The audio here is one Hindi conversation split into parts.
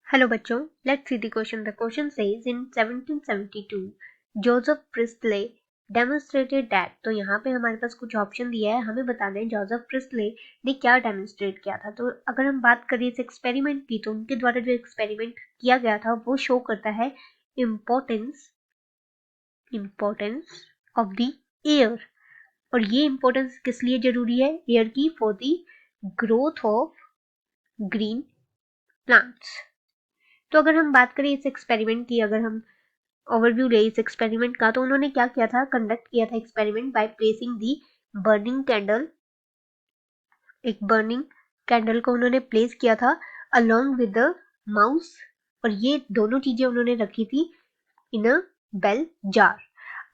Hello बच्चों, let's see the question. The question says in 1772 Joseph Presley demonstrated that. तो यहाँ पे हमारे पास कुछ ऑप्शन दिया है, हमें बताना है जोसेफ प्रिस्टले ने क्या डेमोन्स्ट्रेट किया था. तो अगर हम बात करें इस एक्सपेरिमेंट की, तो उनके द्वारा जो एक्सपेरिमेंट किया गया था वो शो करता है इम्पोर्टेंस ऑफ द एयर. और ये इम्पोर्टेंस किस लिए जरूरी है एयर की? For the growth of green plants. तो अगर हम बात करें इस एक्सपेरिमेंट की, अगर हम ओवरव्यू ले इस एक्सपेरिमेंट का, तो उन्होंने क्या किया था, कंडक्ट किया था experiment by placing the burning candle. एक बर्निंग कैंडल को उन्होंने प्लेस किया था अलोंग विद द माउस, और ये दोनों चीजें उन्होंने रखी थी इन अ बेल जार.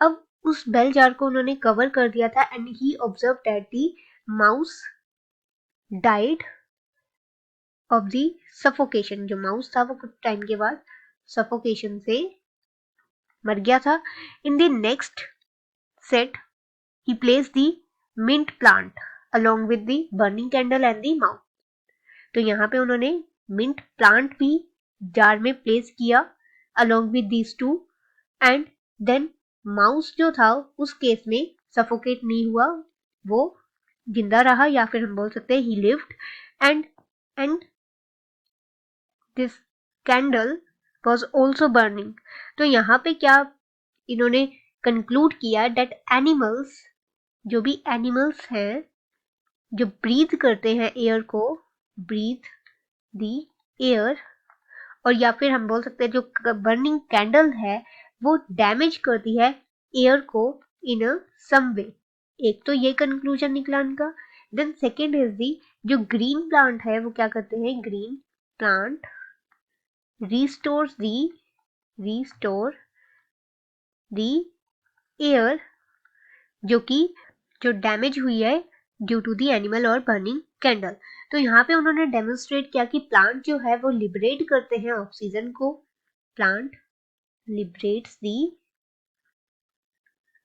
अब उस बेल जार को उन्होंने कवर कर दिया था and he observe that the mouse died of the suffocation. जो माउस था वो कुछ टाइम के बाद सफोकेशन से मर गया था. In the next set he place the mint plant along with the burning candle and the mouse. तो यहाँ पे उन्होंने मिंट प्लांट भी जार में प्लेस किया along with these two, and then mouse जो था उस केस में सफोकेट नहीं हुआ, वो जिंदा रहा, या फिर हम बोल सकते हैं ही lived. And this candle was also burning. तो यहाँ पे क्या इन्होंने कंक्लूड किया डेट एनिमल्स, जो भी एनिमल्स हैं जो ब्रीथ करते हैं एयर को, ब्रीथ दी एयर, और या फिर हम बोल सकते हैं जो बर्निंग कैंडल है वो डैमेज करती है एयर को इन अ सम वे. एक तो ये कंक्लूजन निकला उनका. देन सेकेंड इज दी जो ग्रीन प्लांट है वो क्या करते हैं, green plant restore the air जो डैमेज हुई है ड्यू टू दी एनिमल और बर्निंग कैंडल. तो यहाँ पे उन्होंने डेमोन्स्ट्रेट किया कि प्लांट जो है वो लिबरेट करते हैं ऑक्सीजन को. Plant liberates the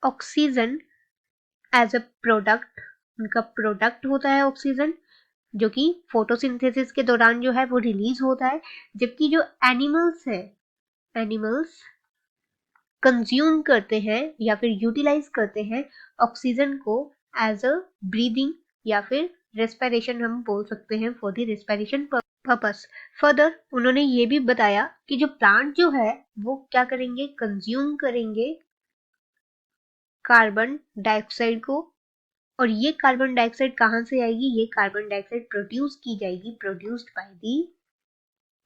oxygen as a product. उनका प्रोडक्ट होता है ऑक्सीजन, जो कि फोटोसिंथेसिस के दौरान जो है वो रिलीज होता है. जबकि जो एनिमल्स है, एनिमल्स कंज्यूम करते हैं या फिर यूटिलाइज करते हैं ऑक्सीजन को एज अ ब्रीदिंग या फिर रेस्पिरेशन, हम बोल सकते हैं for the respiration purpose. Further उन्होंने ये भी बताया कि जो प्लांट जो है वो क्या करेंगे, कंज्यूम करेंगे कार्बन डाइऑक्साइड को. और ये कार्बन डाइऑक्साइड कहाँ से आएगी, ये कार्बन डाइऑक्साइड प्रोड्यूस की जाएगी,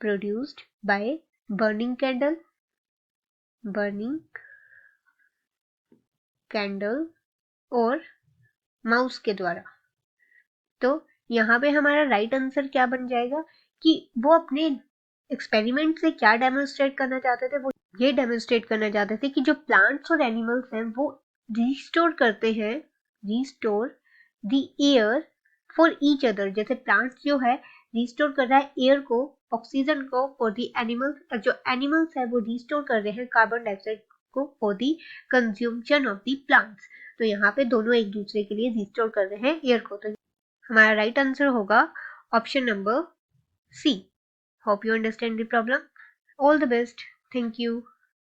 प्रोड्यूस्ड बाय बर्निंग कैंडल और माउस के द्वारा. तो यहाँ पे हमारा राइट आंसर क्या बन जाएगा कि वो अपने एक्सपेरिमेंट से क्या डेमोन्स्ट्रेट करना चाहते थे, वो ये डेमोन्स्ट्रेट करना चाहते थे कि जो प्लांट्स और एनिमल्स हैं वो restore the air for each other. जैसे प्लांट्स जो है रिस्टोर कर रहा है एयर को, ऑक्सीजन को फॉर द एनिमल्स, और जो एनिमल्स है वो रिस्टोर कर रहे हैं कार्बन डाइऑक्साइड को for the consumption of the plants. तो यहाँ पे दोनों एक दूसरे के लिए रिस्टोर कर रहे हैं एयर को. तो हमारा राइट आंसर होगा option number C. Hope you understand the problem. All the best. Thank you.